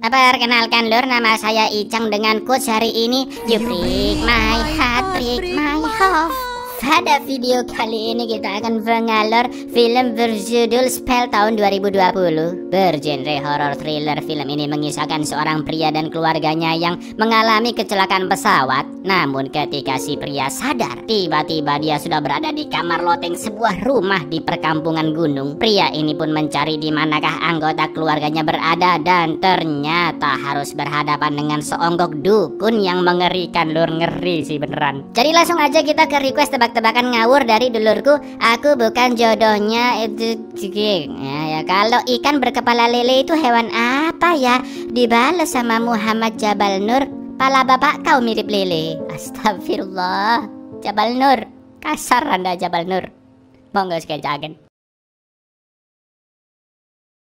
Perkenalkan lur, nama saya Icang dengan quotes hari ini. You break my heart, break my heart. Pada video kali ini kita akan mengalor film berjudul Spell tahun 2020. Bergenre horror thriller, film ini mengisahkan seorang pria dan keluarganya yang mengalami kecelakaan pesawat. Namun ketika si pria sadar, tiba-tiba dia sudah berada di kamar loteng sebuah rumah di perkampungan gunung. Pria ini pun mencari di manakah anggota keluarganya berada, dan ternyata harus berhadapan dengan seonggok dukun yang mengerikan lur, ngeri sih beneran. Jadi langsung aja kita ke request tebak-tebakan ngawur dari dulurku. Aku bukan jodohnya itu ya, kalau ikan berkepala lele itu hewan apa ya? Dibalas sama Muhammad Jabal Nur, pala bapak kau mirip lele. Astagfirullah, Jabal Nur, kasar Anda Jabal Nur. Monggo sekejap.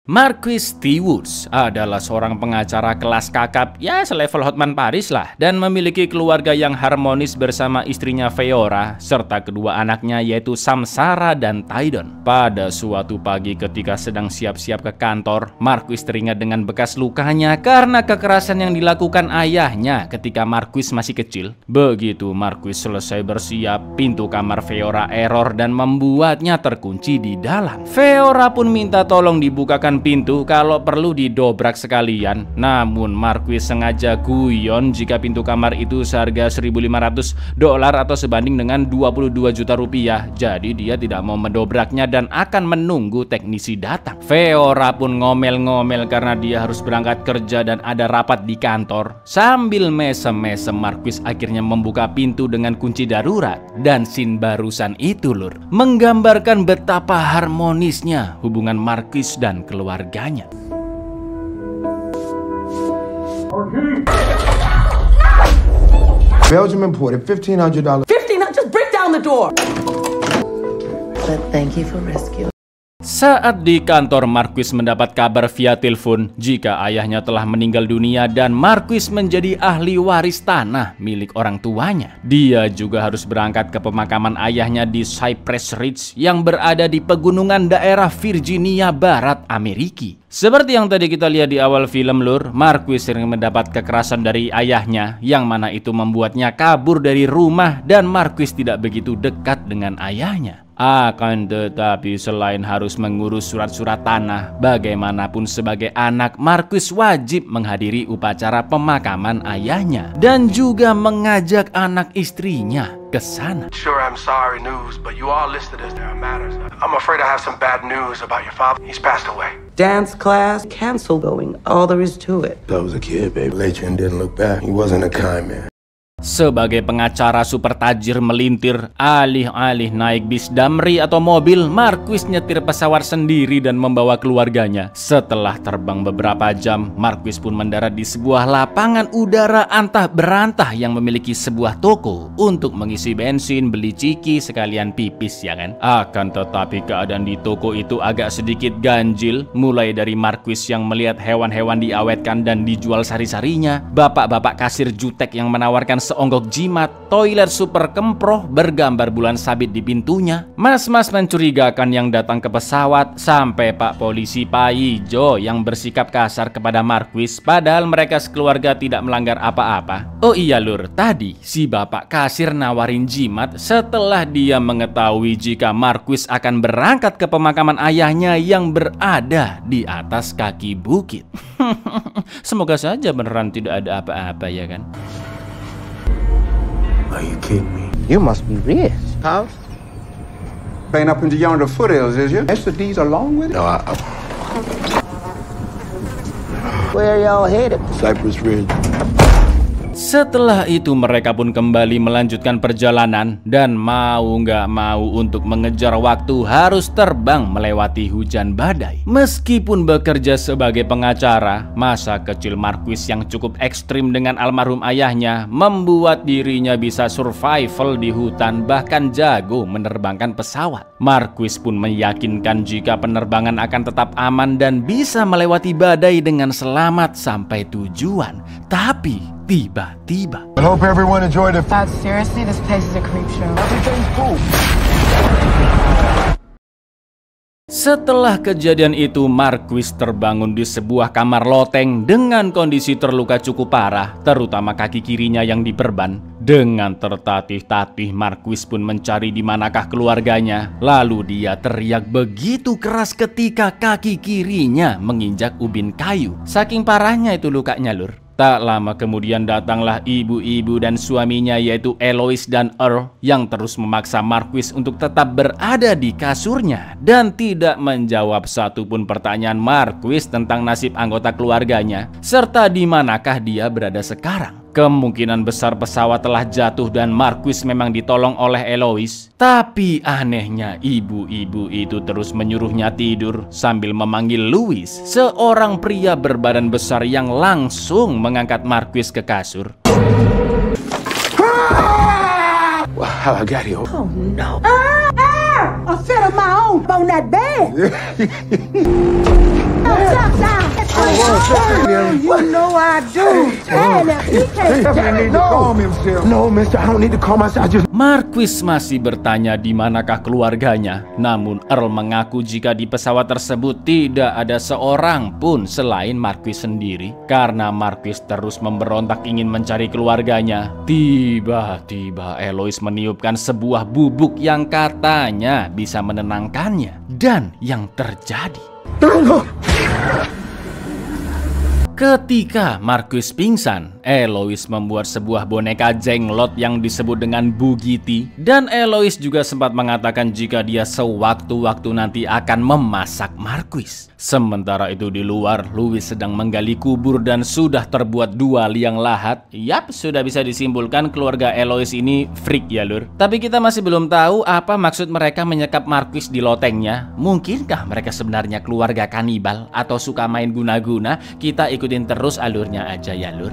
Marquis T. Woods adalah seorang pengacara kelas kakap, ya selevel Hotman Paris lah, dan memiliki keluarga yang harmonis bersama istrinya Feora serta kedua anaknya yaitu Samsara dan Tydon. Pada suatu pagi ketika sedang siap-siap ke kantor, Marquis teringat dengan bekas lukanya karena kekerasan yang dilakukan ayahnya ketika Marquis masih kecil. Begitu Marquis selesai bersiap, pintu kamar Feora error dan membuatnya terkunci di dalam. Feora pun minta tolong dibukakan pintu, kalau perlu didobrak sekalian. Namun Marquis sengaja guyon jika pintu kamar itu seharga $1.500 atau sebanding dengan 22 juta rupiah. Jadi dia tidak mau mendobraknya dan akan menunggu teknisi datang. Feora pun ngomel-ngomel karena dia harus berangkat kerja dan ada rapat di kantor. Sambil mesem-mesem, Marquis akhirnya membuka pintu dengan kunci darurat. Dan scene barusan itu lur, menggambarkan betapa harmonisnya hubungan Marquis dan keluarganya. Belgium imported $1,500. Just break down the door. But thank you for rescue. Saat di kantor, Marquis mendapat kabar via telepon jika ayahnya telah meninggal dunia dan Marquis menjadi ahli waris tanah milik orang tuanya. Dia juga harus berangkat ke pemakaman ayahnya di Cypress Ridge yang berada di pegunungan daerah Virginia Barat, Amerika. Seperti yang tadi kita lihat di awal film lur, Marquis sering mendapat kekerasan dari ayahnya yang mana itu membuatnya kabur dari rumah dan Marquis tidak begitu dekat dengan ayahnya. Akan tetapi selain harus mengurus surat-surat tanah, bagaimanapun sebagai anak, Marquis wajib menghadiri upacara pemakaman ayahnya dan juga mengajak anak istrinya ke sana. Sure, I'm sorry news, but you are listed as there matters. I'm afraid I have some bad news about your father. He's passed away. Dance class cancel going. All there is to it. I was a kid, baby. Later and didn't look back. He wasn't a kind man. Sebagai pengacara super tajir melintir, alih-alih naik bis damri atau mobil, Marquis nyetir pesawat sendiri dan membawa keluarganya. Setelah terbang beberapa jam, Marquis pun mendarat di sebuah lapangan udara antah berantah yang memiliki sebuah toko untuk mengisi bensin, beli ciki, sekalian pipis ya kan. Akan tetapi keadaan di toko itu agak sedikit ganjil, mulai dari Marquis yang melihat hewan-hewan diawetkan dan dijual sari-sarinya, bapak-bapak kasir jutek yang menawarkan seonggok jimat, toilet super kemproh bergambar bulan sabit di pintunya, mas-mas mencurigakan yang datang ke pesawat, sampai Pak Polisi Pak Ijo yang bersikap kasar kepada Marquis padahal mereka sekeluarga tidak melanggar apa-apa. Oh iya lur, tadi si bapak kasir nawarin jimat setelah dia mengetahui jika Marquis akan berangkat ke pemakaman ayahnya yang berada di atas kaki bukit. Semoga saja beneran tidak ada apa-apa ya kan. Are you kidding me? You must be rich, huh? Playing up into yonder foothills, is you? Extra along with it? No, Where y'all headed? Cypress Ridge. Setelah itu mereka pun kembali melanjutkan perjalanan dan mau nggak mau untuk mengejar waktu harus terbang melewati hujan badai. Meskipun bekerja sebagai pengacara, masa kecil Marquis yang cukup ekstrim dengan almarhum ayahnya membuat dirinya bisa survival di hutan, bahkan jago menerbangkan pesawat. Marquis pun meyakinkan jika penerbangan akan tetap aman dan bisa melewati badai dengan selamat sampai tujuan. Tapi tiba-tiba, I hope everyone enjoyed it. Seriously, this place is a creep show. Everything's cool. Setelah kejadian itu, Marquis terbangun di sebuah kamar loteng dengan kondisi terluka cukup parah, terutama kaki kirinya yang diperban. Dengan tertatih-tatih, Marquis pun mencari di manakah keluarganya. Lalu dia teriak begitu keras ketika kaki kirinya menginjak ubin kayu. Saking parahnya itu lukanya, Lur. Tak lama kemudian datanglah ibu-ibu dan suaminya, yaitu Eloise dan Earl, yang terus memaksa Marquis untuk tetap berada di kasurnya dan tidak menjawab satupun pertanyaan Marquis tentang nasib anggota keluarganya serta di manakah dia berada sekarang. Kemungkinan besar pesawat telah jatuh dan Marquis memang ditolong oleh Eloise. Tapi anehnya ibu-ibu itu terus menyuruhnya tidur sambil memanggil Louis, seorang pria berbadan besar yang langsung mengangkat Marquis ke kasur. Well, how I got here? Oh no. I set up my own on that bed. You know I do. No, mister, I don't need to calm myself. Marquis masih bertanya di manakah keluarganya. Namun Earl mengaku jika di pesawat tersebut tidak ada seorang pun selain Marquis sendiri. Karena Marquis terus memberontak ingin mencari keluarganya, tiba-tiba Eloise meniupkan sebuah bubuk yang katanya bisa menenangkannya. Dan yang terjadi, ketika Marquis pingsan, Eloise membuat sebuah boneka jenglot yang disebut dengan Bugiti. Dan Eloise juga sempat mengatakan jika dia sewaktu-waktu nanti akan memasak Marquis. Sementara itu di luar, Louis sedang menggali kubur dan sudah terbuat 2 liang lahat. Yap, sudah bisa disimpulkan keluarga Eloise ini freak ya, Lur. Tapi kita masih belum tahu apa maksud mereka menyekap Marquis di lotengnya. Mungkinkah mereka sebenarnya keluarga kanibal atau suka main guna-guna? Kita ikutin terus alurnya aja ya, Lur.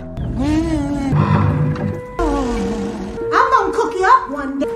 I'm gonna cook you up one day.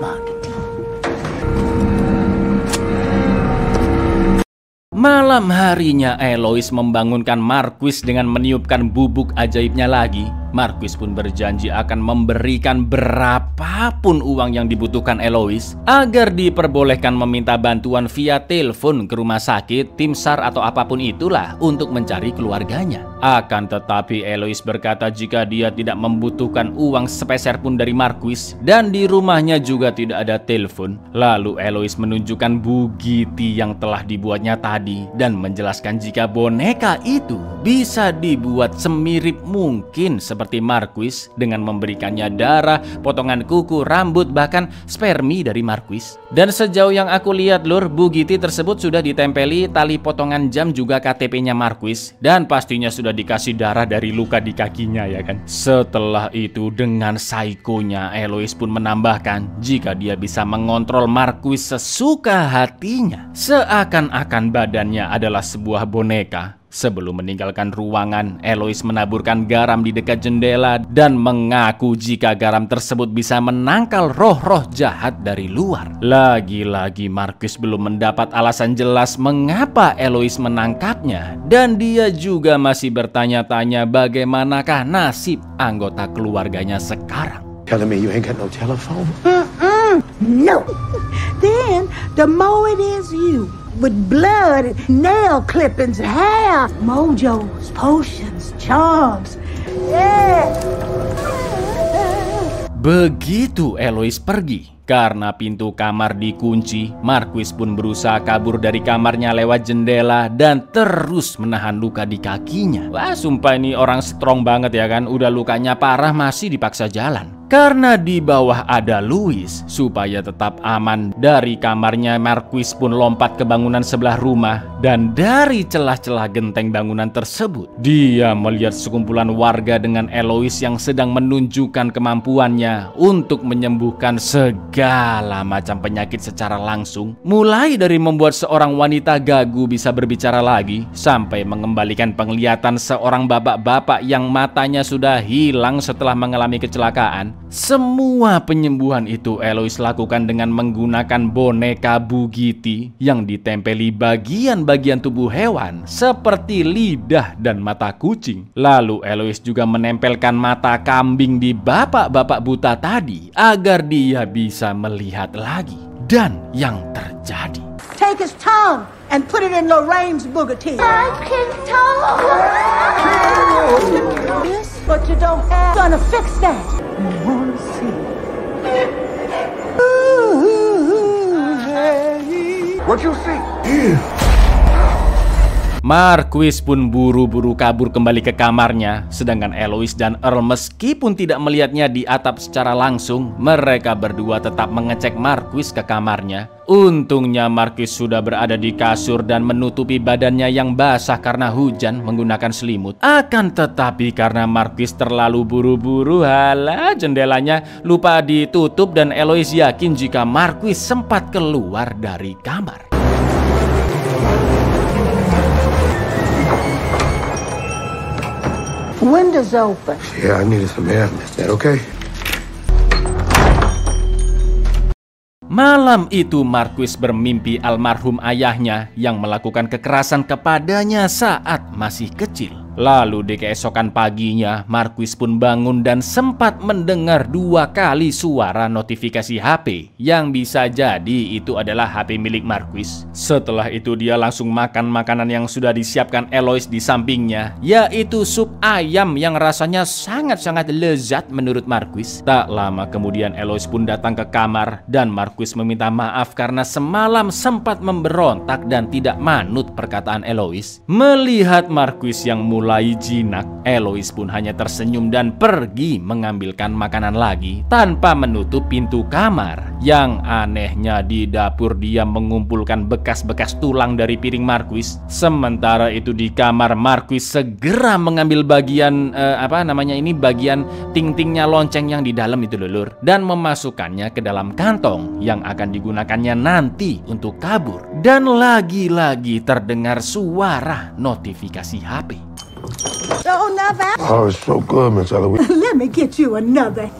Malam harinya Eloise membangunkan Marquis dengan meniupkan bubuk ajaibnya lagi. Marquis pun berjanji akan memberikan berapapun uang yang dibutuhkan Eloise agar diperbolehkan meminta bantuan via telepon ke rumah sakit, tim SAR atau apapun itulah untuk mencari keluarganya. Akan tetapi Eloise berkata jika dia tidak membutuhkan uang sepeser pun dari Marquis dan di rumahnya juga tidak ada telepon. Lalu Eloise menunjukkan Bugiti yang telah dibuatnya tadi dan menjelaskan jika boneka itu bisa dibuat semirip mungkin seperti Marquis dengan memberikannya darah, potongan kuku, rambut, bahkan spermi dari Marquis. Dan sejauh yang aku lihat, Lur, Bugiti tersebut sudah ditempeli tali potongan jam juga KTP-nya Marquis dan pastinya sudah dikasih darah dari luka di kakinya ya kan. Setelah itu dengan psikonya Eloise pun menambahkan jika dia bisa mengontrol Marquis sesuka hatinya, seakan-akan badannya adalah sebuah boneka. Sebelum meninggalkan ruangan, Eloise menaburkan garam di dekat jendela dan mengaku jika garam tersebut bisa menangkal roh-roh jahat dari luar. Lagi-lagi Marquis belum mendapat alasan jelas mengapa Eloise menangkapnya dan dia juga masih bertanya-tanya bagaimanakah nasib anggota keluarganya sekarang. Telling me you ain't got no telephone? No. Then the more it is you. With blood, nail clippings, hair, mojos, potions, charms. Yeah. Begitu Eloise pergi, karena pintu kamar dikunci, Marquis pun berusaha kabur dari kamarnya lewat jendela dan terus menahan luka di kakinya. Wah, sumpah ini orang strong banget ya kan, udah lukanya parah masih dipaksa jalan. Karena di bawah ada Louis, supaya tetap aman dari kamarnya, Marquis pun lompat ke bangunan sebelah rumah. Dan dari celah-celah genteng bangunan tersebut, dia melihat sekumpulan warga dengan Eloise yang sedang menunjukkan kemampuannya untuk menyembuhkan segala macam penyakit secara langsung. Mulai dari membuat seorang wanita gagu bisa berbicara lagi, sampai mengembalikan penglihatan seorang bapak-bapak yang matanya sudah hilang setelah mengalami kecelakaan. Semua penyembuhan itu Eloise lakukan dengan menggunakan boneka Bugiti yang ditempeli bagian-bagian tubuh hewan seperti lidah dan mata kucing. Lalu Eloise juga menempelkan mata kambing di bapak-bapak buta tadi agar dia bisa melihat lagi. Dan yang terjadi, take his tongue and put it in Lorraine's booger tea. I can talk. Yes, but you don't have. Gonna fix that. You wanna see? What you see? Marquis pun buru-buru kabur kembali ke kamarnya, sedangkan Eloise dan Earl meskipun tidak melihatnya di atap secara langsung, mereka berdua tetap mengecek Marquis ke kamarnya. Untungnya Marquis sudah berada di kasur dan menutupi badannya yang basah karena hujan menggunakan selimut. Akan tetapi karena Marquis terlalu buru-buru, halah jendelanya lupa ditutup dan Eloise yakin jika Marquis sempat keluar dari kamar. Windows open. Yeah, I needed some air. Is that okay? Malam itu Marquis bermimpi almarhum ayahnya yang melakukan kekerasan kepadanya saat masih kecil. Lalu di keesokan paginya, Marquis pun bangun dan sempat mendengar 2 kali suara notifikasi HP yang bisa jadi itu adalah HP milik Marquis. Setelah itu dia langsung makan makanan yang sudah disiapkan Eloise di sampingnya, yaitu sup ayam yang rasanya sangat-sangat lezat menurut Marquis. Tak lama kemudian Eloise pun datang ke kamar dan Marquis meminta maaf karena semalam sempat memberontak dan tidak manut perkataan Eloise. Melihat Marquis yang mulai jinak, Eloise pun hanya tersenyum dan pergi mengambilkan makanan lagi tanpa menutup pintu kamar. Yang anehnya di dapur dia mengumpulkan bekas-bekas tulang dari piring Marquis. Sementara itu di kamar Marquis segera mengambil bagian bagian ting-tingnya lonceng yang di dalam itu lulur dan memasukkannya ke dalam kantong yang akan digunakannya nanti untuk kabur. Dan lagi-lagi terdengar suara notifikasi HP. Oh, another. Oh, it's so good, Miss Eloise. Let me get you another.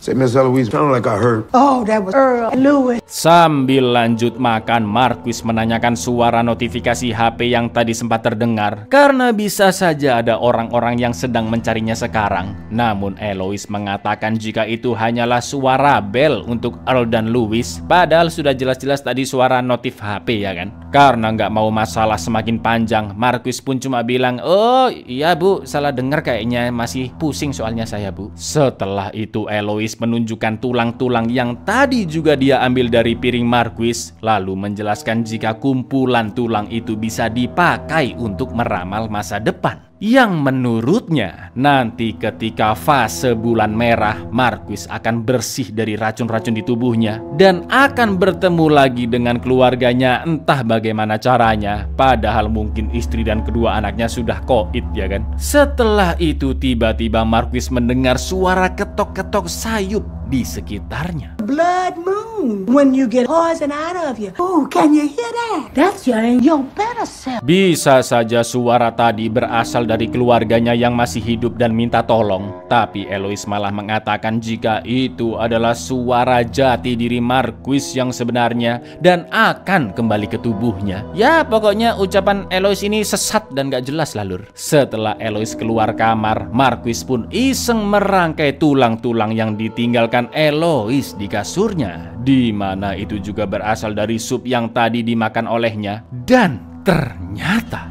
Say, Miss Eloise, sounded like I heard. Oh, that was Earl Lewis. Sambil lanjut makan, Marquis menanyakan suara notifikasi HP yang tadi sempat terdengar karena bisa saja ada orang-orang yang sedang mencarinya sekarang. Namun Eloise mengatakan jika itu hanyalah suara bel untuk Earl dan Lewis, padahal sudah jelas-jelas tadi suara notif HP ya kan. Karena nggak mau masalah semakin panjang, Marquis pun cuma bilang, "Oh iya bu, salah dengar kayaknya, masih pusing soalnya saya bu." Setelah itu Eloise menunjukkan tulang-tulang yang tadi juga dia ambil dari piring Marquis, lalu menjelaskan jika kumpulan tulang itu bisa dipakai untuk meramal masa depan. Yang menurutnya nanti ketika fase bulan merah, Marquis akan bersih dari racun-racun di tubuhnya dan akan bertemu lagi dengan keluarganya, entah bagaimana caranya. Padahal mungkin istri dan kedua anaknya sudah koit ya kan. Setelah itu tiba-tiba Marquis mendengar suara ketok-ketok sayup di sekitarnya. Blood moon. When you get poison out of you. Oh, can you hear that? That's your better self. Bisa saja suara tadi berasal dari keluarganya yang masih hidup dan minta tolong. Tapi Eloise malah mengatakan jika itu adalah suara jati diri Marquis yang sebenarnya dan akan kembali ke tubuhnya. Ya pokoknya ucapan Eloise ini sesat dan gak jelas lah lur. Setelah Eloise keluar kamar, Marquis pun iseng merangkai tulang-tulang yang ditinggalkan Eloise di kasurnya, di mana itu juga berasal dari sup yang tadi dimakan olehnya. Dan ternyata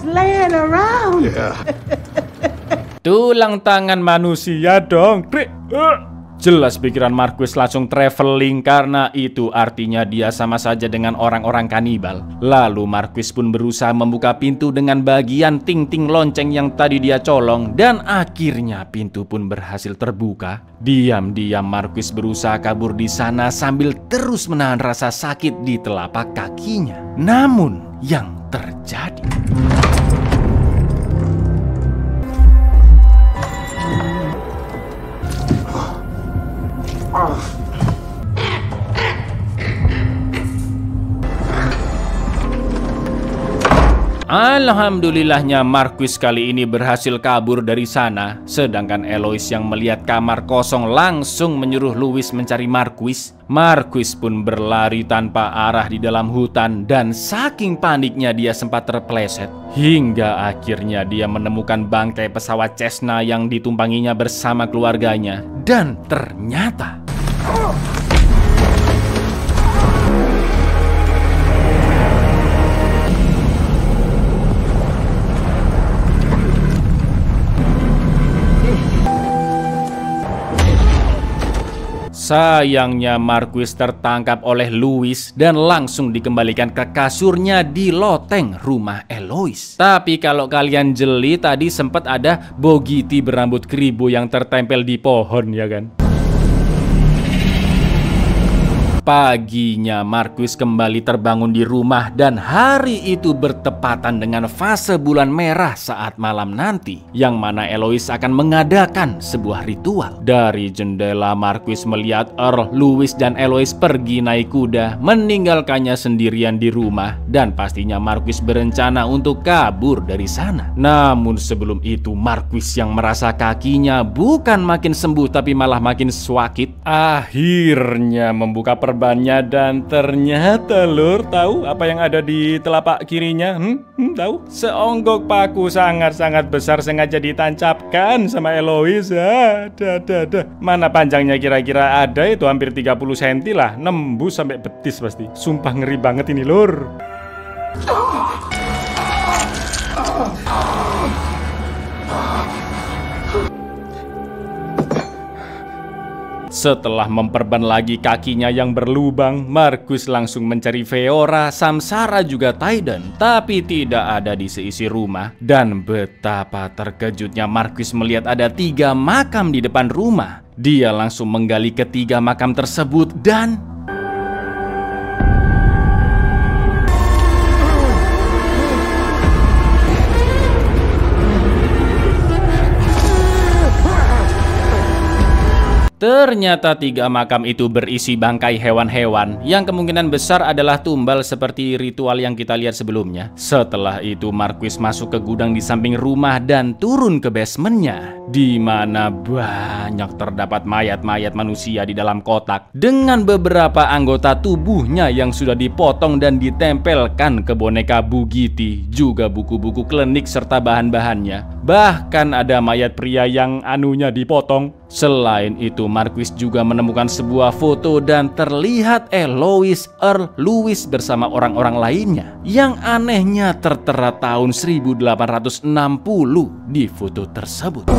laying around. Yeah. tulang tangan manusia dong. Jelas pikiran Marquis langsung traveling karena itu artinya dia sama saja dengan orang-orang kanibal. Lalu Marquis pun berusaha membuka pintu dengan bagian ting-ting lonceng yang tadi dia colong dan akhirnya pintu pun berhasil terbuka. Diam-diam Marquis berusaha kabur di sana sambil terus menahan rasa sakit di telapak kakinya. Namun yang terjadi Alhamdulillahnya Marquis kali ini berhasil kabur dari sana. Sedangkan Eloise yang melihat kamar kosong langsung menyuruh Louis mencari Marquis. Marquis pun berlari tanpa arah di dalam hutan dan saking paniknya dia sempat terpeleset. Hingga akhirnya dia menemukan bangkai pesawat Cessna yang ditumpanginya bersama keluarganya. Dan ternyata sayangnya Marquis tertangkap oleh Louis dan langsung dikembalikan ke kasurnya di loteng rumah Eloise. Tapi kalau kalian jeli, tadi sempat ada Bogiti berambut keribu yang tertempel di pohon, ya kan? Paginya Marquis kembali terbangun di rumah dan hari itu bertepatan dengan fase bulan merah saat malam nanti, yang mana Eloise akan mengadakan sebuah ritual. Dari jendela Marquis melihat Earl, Louis dan Eloise pergi naik kuda, meninggalkannya sendirian di rumah, dan pastinya Marquis berencana untuk kabur dari sana. Namun sebelum itu Marquis yang merasa kakinya bukan makin sembuh tapi malah makin sakit, akhirnya membuka bannya dan ternyata lur, tahu apa yang ada di telapak kirinya? Tahu? Seonggok paku sangat-sangat besar sengaja ditancapkan sama Eloise. Mana panjangnya kira-kira ada itu hampir 30 cm lah, nembus sampai betis pasti. Sumpah ngeri banget ini lur. Setelah memperban lagi kakinya yang berlubang, Marquis langsung mencari Feora, Samsara juga Tiden, tapi tidak ada di seisi rumah. Dan betapa terkejutnya Marquis melihat ada 3 makam di depan rumah. Dia langsung menggali ketiga makam tersebut dan ternyata 3 makam itu berisi bangkai hewan-hewan yang kemungkinan besar adalah tumbal seperti ritual yang kita lihat sebelumnya. Setelah itu Marquis masuk ke gudang di samping rumah dan turun ke basementnya, di mana banyak terdapat mayat-mayat manusia di dalam kotak dengan beberapa anggota tubuhnya yang sudah dipotong dan ditempelkan ke boneka Bugiti, juga buku-buku klinik serta bahan-bahannya. Bahkan ada mayat pria yang anunya dipotong. Selain itu Marquis juga menemukan sebuah foto dan terlihat Eloise, Earl, Louis bersama orang-orang lainnya. Yang anehnya tertera tahun 1860 di foto tersebut.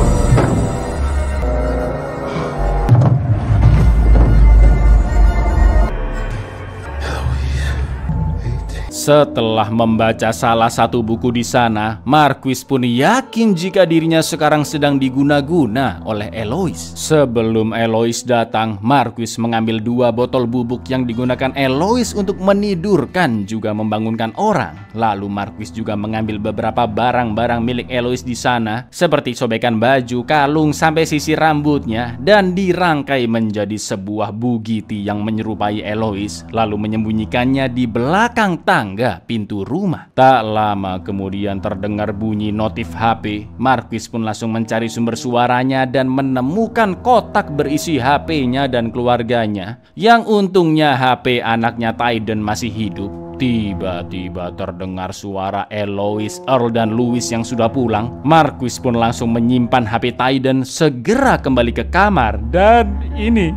Setelah membaca salah satu buku di sana, Marquis pun yakin jika dirinya sekarang sedang diguna-guna oleh Eloise. Sebelum Eloise datang, Marquis mengambil 2 botol bubuk yang digunakan Eloise untuk menidurkan juga membangunkan orang. Lalu Marquis juga mengambil beberapa barang-barang milik Eloise di sana, seperti sobekan baju, kalung, sampai sisir rambutnya, dan dirangkai menjadi sebuah Bugiti yang menyerupai Eloise, lalu menyembunyikannya di belakang tangga pintu rumah. Tak lama kemudian terdengar bunyi notif HP. Marquis pun langsung mencari sumber suaranya dan menemukan kotak berisi HP-nya dan keluarganya, yang untungnya HP anaknya Tiden masih hidup. Tiba-tiba terdengar suara Eloise, Earl dan Louis yang sudah pulang. Marquis pun langsung menyimpan HP Tiden, segera kembali ke kamar, dan ini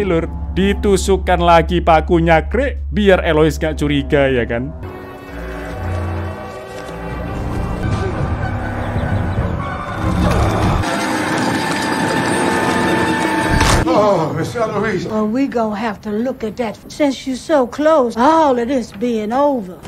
lur, ditusukkan lagi pakunya krek biar Eloise gak curiga, ya kan? Oh, Miss Eloise. Well, we gonna have to look at that since you're so close. All of this being over.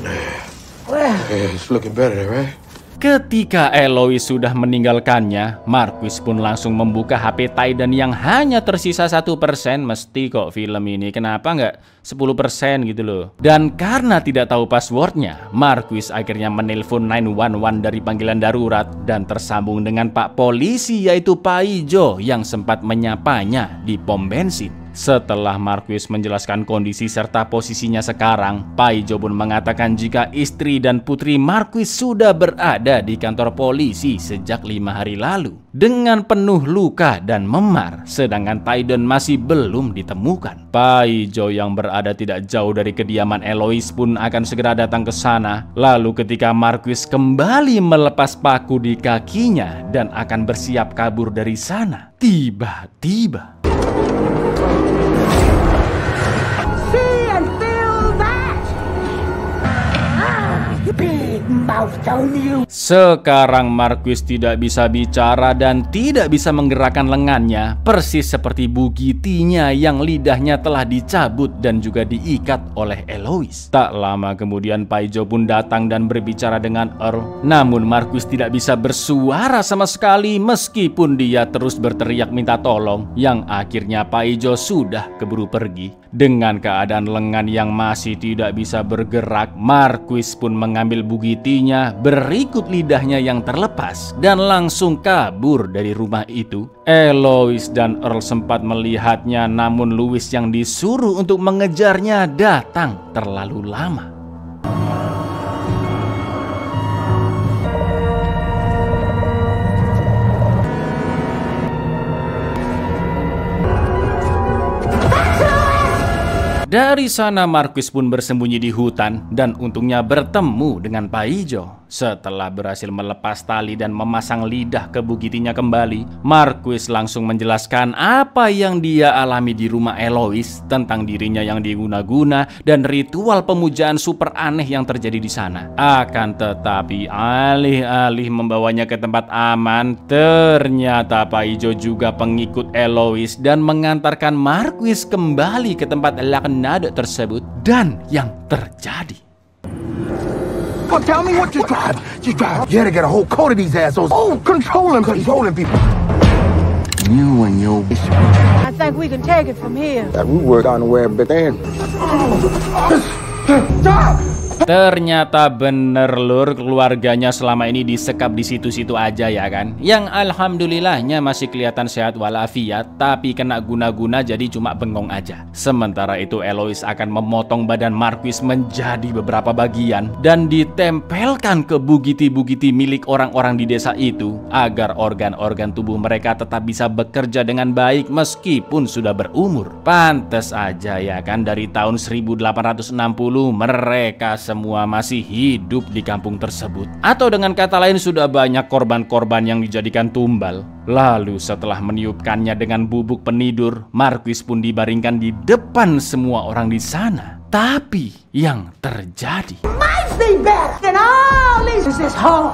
Well, Yeah, it's looking better, right? Ketika Eloise sudah meninggalkannya, Marquis pun langsung membuka HP Tiden yang hanya tersisa 1%. Mesti kok film ini, kenapa nggak 10% gitu loh. Dan karena tidak tahu passwordnya, Marquis akhirnya menelpon 911 dari panggilan darurat dan tersambung dengan Pak Polisi, yaitu Pak Ijo yang sempat menyapanya di pom bensin. Setelah Marquis menjelaskan kondisi serta posisinya sekarang, Paijo pun mengatakan jika istri dan putri Marquis sudah berada di kantor polisi sejak 5 hari lalu dengan penuh luka dan memar, sedangkan Taidon masih belum ditemukan. Paijo yang berada tidak jauh dari kediaman Eloise pun akan segera datang ke sana. Lalu ketika Marquis kembali melepas paku di kakinya dan akan bersiap kabur dari sana, tiba-tiba See and feel that. Big mouth on you. sekarang Marquis tidak bisa bicara dan tidak bisa menggerakkan lengannya, persis seperti Bugitinya yang lidahnya telah dicabut dan juga diikat oleh Eloise. Tak lama kemudian Paijo pun datang dan berbicara dengan Earl, namun Marquis tidak bisa bersuara sama sekali meskipun dia terus berteriak minta tolong, yang akhirnya Paijo sudah keburu pergi. Dengan keadaan lengan yang masih tidak bisa bergerak, Marquis pun mengambil Bugitinya, berikut lidahnya yang terlepas, dan langsung kabur dari rumah itu. Eloise dan Earl sempat melihatnya, namun Louis yang disuruh untuk mengejarnya datang terlalu lama. Dari sana Marquis pun bersembunyi di hutan dan untungnya bertemu dengan Paijo. Setelah berhasil melepas tali dan memasang lidah ke Bugitinya kembali, Marquis langsung menjelaskan apa yang dia alami di rumah Eloise, tentang dirinya yang diguna-guna dan ritual pemujaan super aneh yang terjadi di sana. Akan tetapi alih-alih membawanya ke tempat aman, ternyata Paijo juga pengikut Eloise dan mengantarkan Marquis kembali ke tempat Lacanado tersebut. Dan yang terjadi, Well, tell me what you drive. You gotta get a whole coat of these assholes. Oh, controlling people. You and your I think we can take it from here. That we work on the way but then. Stop! ternyata bener lur, keluarganya selama ini disekap di situ-situ aja ya kan. Yang alhamdulillahnya masih kelihatan sehat walafiat, tapi kena guna-guna jadi cuma bengong aja. Sementara itu Eloise akan memotong badan Marquis menjadi beberapa bagian dan ditempelkan ke bugiti-bugiti milik orang-orang di desa itu, agar organ-organ tubuh mereka tetap bisa bekerja dengan baik meskipun sudah berumur. Pantes aja ya kan, dari tahun 1860 mereka semua masih hidup di kampung tersebut. Atau dengan kata lain, sudah banyak korban-korban yang dijadikan tumbal. Lalu setelah meniupkannya dengan bubuk penidur, Marquis pun dibaringkan di depan semua orang di sana. Tapi yang terjadi, Might be better than all this home.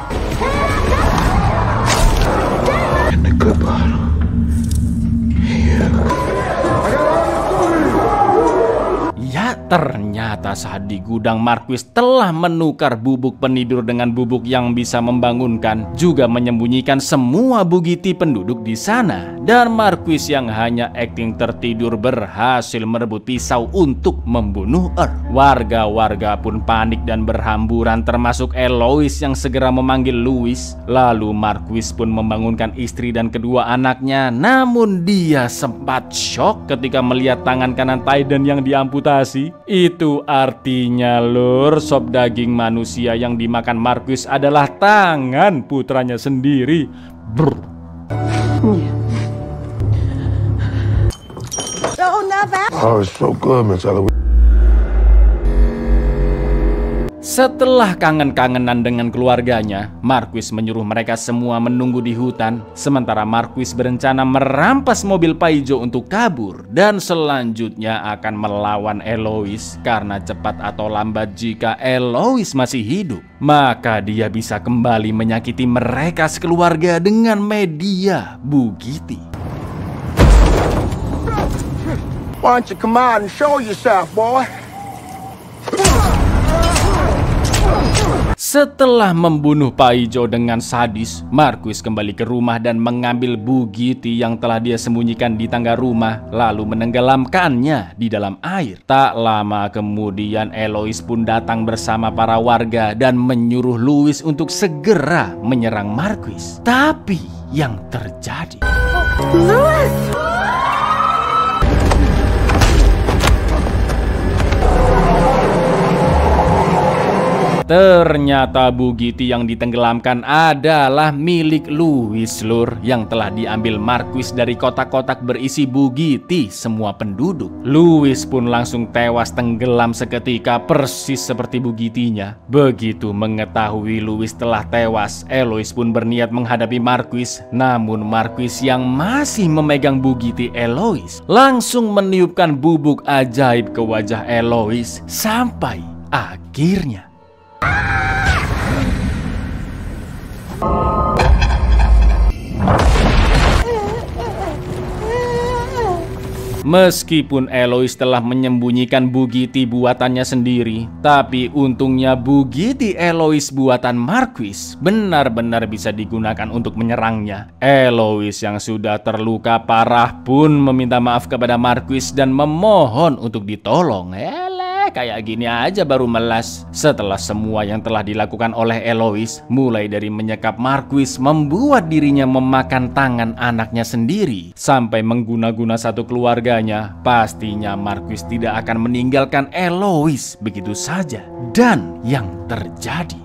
In the good bottle. ya ternyata saat di gudang Marquis telah menukar bubuk penidur dengan bubuk yang bisa membangunkan, juga menyembunyikan semua bugiti penduduk di sana. Dan Marquis yang hanya akting tertidur berhasil merebut pisau untuk membunuh Earl. Warga-warga pun panik dan berhamburan, termasuk Eloise yang segera memanggil Louis. Lalu Marquis pun membangunkan istri dan kedua anaknya, namun dia sempat shock ketika melihat tangan kanan Taidon yang diamputasi. Itu artinya lur, sop daging manusia yang dimakan Marquis adalah tangan putranya sendiri. Brr. Oh, it's so good, Miss Eloise. Setelah kangen-kangenan dengan keluarganya, Marquis menyuruh mereka semua menunggu di hutan. Sementara Marquis berencana merampas mobil Paijo untuk kabur, dan selanjutnya akan melawan Eloise. Karena cepat atau lambat, jika Eloise masih hidup, maka dia bisa kembali menyakiti mereka sekeluarga dengan media bugiti. Why don't you come out and show yourself, boy? Setelah membunuh Paijo dengan sadis, Marquis kembali ke rumah dan mengambil bugiti yang telah dia sembunyikan di tangga rumah, lalu menenggelamkannya di dalam air. Tak lama kemudian Eloise pun datang bersama para warga dan menyuruh Louis untuk segera menyerang Marquis. Tapi yang terjadi, Louis! Ternyata Bugatti yang ditenggelamkan adalah milik Louis Lur yang telah diambil Marquis dari kotak-kotak berisi Bugatti semua penduduk. Louis pun langsung tewas tenggelam seketika persis seperti Bugatti-nya. Begitu mengetahui Louis telah tewas, Eloise pun berniat menghadapi Marquis. Namun Marquis yang masih memegang Bugatti Eloise langsung meniupkan bubuk ajaib ke wajah Eloise sampai akhirnya meskipun Eloise telah menyembunyikan Bugatti buatannya sendiri, tapi untungnya Bugatti Eloise buatan Marquis benar-benar bisa digunakan untuk menyerangnya. Eloise yang sudah terluka parah pun meminta maaf kepada Marquis dan memohon untuk ditolong. Kayak gini aja baru melas. Setelah semua yang telah dilakukan oleh Eloise, mulai dari menyekap Marquis, membuat dirinya memakan tangan anaknya sendiri, sampai mengguna-guna satu keluarganya, pastinya Marquis tidak akan meninggalkan Eloise begitu saja. Dan yang terjadi,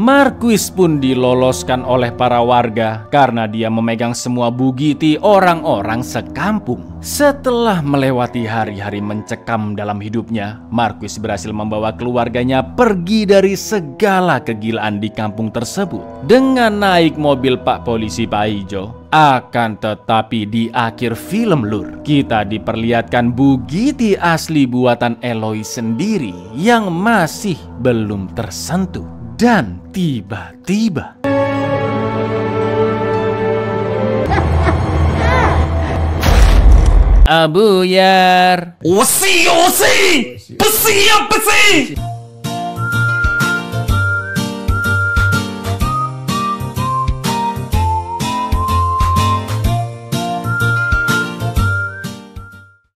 Marquis pun diloloskan oleh para warga karena dia memegang semua Bugatti orang-orang sekampung. Setelah melewati hari-hari mencekam dalam hidupnya, Marquis berhasil membawa keluarganya pergi dari segala kegilaan di kampung tersebut dengan naik mobil Pak Polisi Pak Ijo. Akan tetapi di akhir film Lur, kita diperlihatkan Bugatti asli buatan Eloise sendiri yang masih belum tersentuh. Dan tiba-tiba Abuyar. 我是游戏，不是要不是。